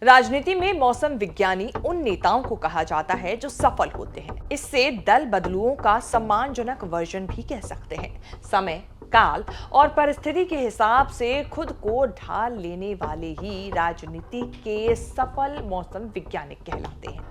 राजनीति में मौसम विज्ञानी उन नेताओं को कहा जाता है जो सफल होते हैं। इससे दल बदलुओं का सम्मानजनक वर्जन भी कह सकते हैं। समय, काल और परिस्थिति के हिसाब से खुद को ढाल लेने वाले ही राजनीति के सफल मौसम वैज्ञानिक कहलाते हैं।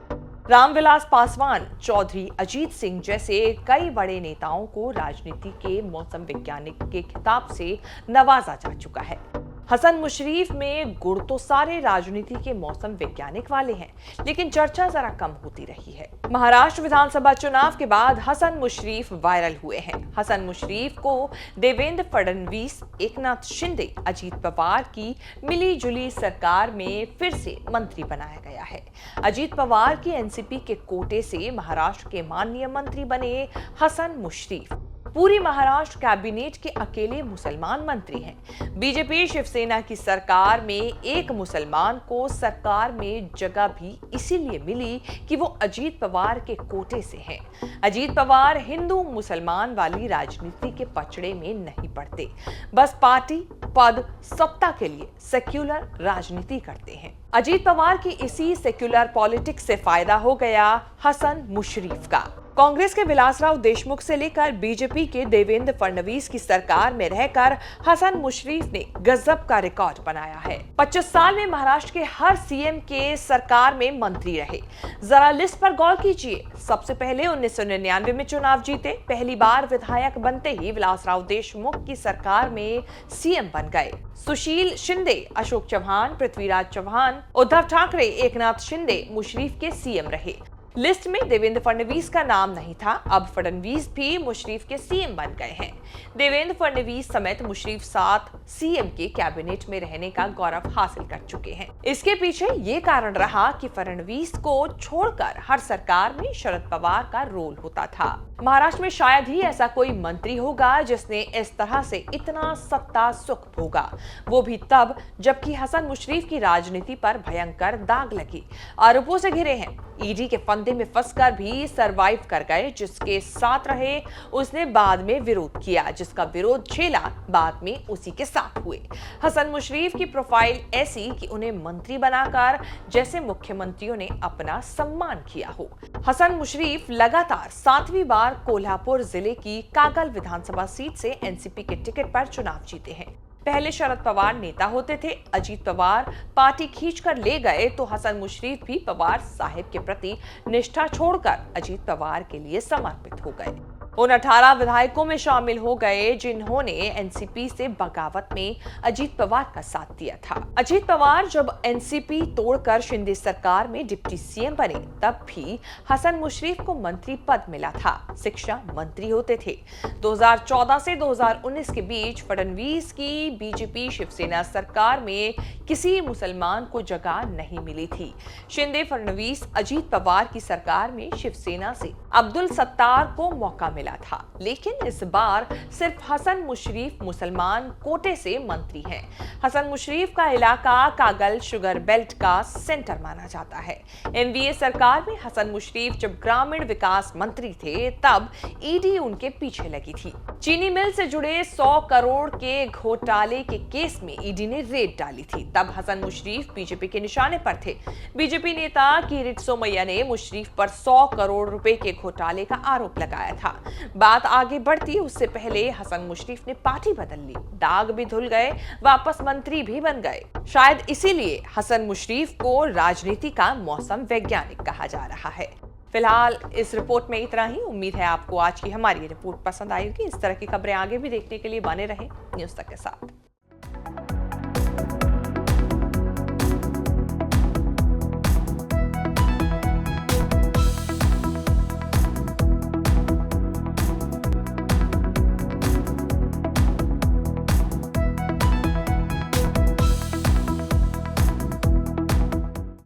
रामविलास पासवान, चौधरी अजीत सिंह जैसे कई बड़े नेताओं को राजनीति के मौसम वैज्ञानिक के खिताब से नवाजा जा चुका है। हसन मुशर्रफ में गुण तो सारे राजनीति के मौसम वैज्ञानिक वाले हैं, लेकिन चर्चा जरा कम होती रही है। महाराष्ट्र विधानसभा चुनाव के बाद हसन मुशर्रफ वायरल हुए हैं। हसन मुशर्रफ को देवेंद्र फडणवीस, एकनाथ शिंदे, अजीत पवार की मिली-जुली सरकार में फिर से मंत्री बनाया गया है। अजीत पवार की एनसीपी के कोटे से महाराष्ट्र के माननीय मंत्री बने हसन मुशर्रफ। पूरी महाराष्ट्र कैबिनेट के अकेले मुसलमान मंत्री हैं। बीजेपी शिवसेना की सरकार में एक मुसलमान को सरकार में जगह भी इसीलिए मिली कि वो अजीत पवार के कोटे से हैं। अजीत पवार हिंदू मुसलमान वाली राजनीति के पचड़े में नहीं पड़ते, बस पार्टी, पद, सत्ता के लिए सेक्युलर राजनीति करते हैं। अजीत पवार की इसी सेक्युलर पॉलिटिक्स से फायदा हो गया हसन मुशर्रफ का। कांग्रेस के विलासराव देशमुख से लेकर बीजेपी के देवेंद्र फडणवीस की सरकार में रहकर हसन मुशर्रफ ने गजब का रिकॉर्ड बनाया है। 25 साल में महाराष्ट्र के हर सीएम के सरकार में मंत्री रहे। जरा लिस्ट पर गौर कीजिए। सबसे पहले 1999 में चुनाव जीते, पहली बार विधायक बनते ही विलासराव देशमुख की सरकार में सीएम बन गए। सुशील शिंदे, अशोक चव्हाण, पृथ्वीराज चव्हाण, उद्धव ठाकरे, एकनाथ शिंदे मुशर्रफ के सीएम रहे। लिस्ट में देवेंद्र फडणवीस का नाम नहीं था। अब फडणवीस भी मुशर्रफ के सीएम बन गए हैं। देवेंद्र फडणवीस समेत मुशर्रफ 7 सीएम के कैबिनेट में रहने का गौरव हासिल कर चुके हैं। इसके पीछे ये कारण रहा कि फडणवीस को छोड़कर हर सरकार में शरद पवार का रोल होता था। महाराष्ट्र में शायद ही ऐसा कोई मंत्री होगा जिसने इस तरह से इतना सत्ता सुख भोगा, वो भी तब जबकि हसन मुशर्रफ की राजनीति पर भयंकर दाग लगी। आरोपों से घिरे हैं, ईडी के फंदे में फंसकर भी सरवाइव कर गए। जिसके साथ रहे उसने बाद में विरोध किया, जिसका विरोध झेला बाद में उसी के साथ हुए। हसन मुशर्रफ की प्रोफाइल ऐसी कि उन्हें मंत्री बनाकर जैसे मुख्यमंत्रियों ने अपना सम्मान किया हो। हसन मुशर्रफ लगातार 7वीं बार कोल्हापुर जिले की कागल विधानसभा सीट से एनसीपी के टिकट पर चुनाव जीते हैं। पहले शरद पवार नेता होते थे, अजीत पवार पार्टी खींचकर ले गए तो हसन मुशर्रफ भी पवार साहिब के प्रति निष्ठा छोड़कर अजीत पवार के लिए समर्पित हो गए। उन 18 विधायकों में शामिल हो गए जिन्होंने एनसीपी से बगावत में अजीत पवार का साथ दिया था। अजीत पवार जब एनसीपी तोड़कर शिंदे सरकार में डिप्टी सीएम बने, तब भी हसन मुशर्रफ को मंत्री पद मिला था। शिक्षा मंत्री होते थे। 2014 से 2019 के बीच फडणवीस की बीजेपी शिवसेना सरकार में किसी मुसलमान को जगह नहीं मिली थी। शिंदे, फडणवीस, अजीत पवार की सरकार में शिवसेना से अब्दुल सत्तार को मौका मिला था, लेकिन इस बार सिर्फ हसन मुशर्रफ मुसलमान कोटे से मंत्री हैं। हसन मुशर्रफ का इलाका कागल शुगर बेल्ट का सेंटर माना जाता है। एनडीए सरकार में हसन मुशर्रफ जब ग्रामीण विकास मंत्री थे, तब ईडी उनके पीछे लगी थी। चीनी मिल से जुड़े 100 करोड़ के घोटाले के केस में ईडी ने रेड डाली थी। तब हसन मुशर्रफ बीजेपी के निशाने पर थे। बीजेपी नेता किरीट सोमैया ने मुशर्रफ पर 100 करोड़ रुपए के घोटाले का आरोप लगाया था। बात आगे बढ़ती उससे पहले हसन मुशर्रफ ने पार्टी बदल ली, दाग भी धुल गए, वापस मंत्री भी बन गए। शायद इसीलिए हसन मुशर्रफ को राजनीति का मौसम वैज्ञानिक कहा जा रहा है। फिलहाल इस रिपोर्ट में इतना ही। उम्मीद है आपको आज की हमारी रिपोर्ट पसंद आई होगी। इस तरह की खबरें आगे भी देखने के लिए बने रहें न्यूज़ तक के साथ।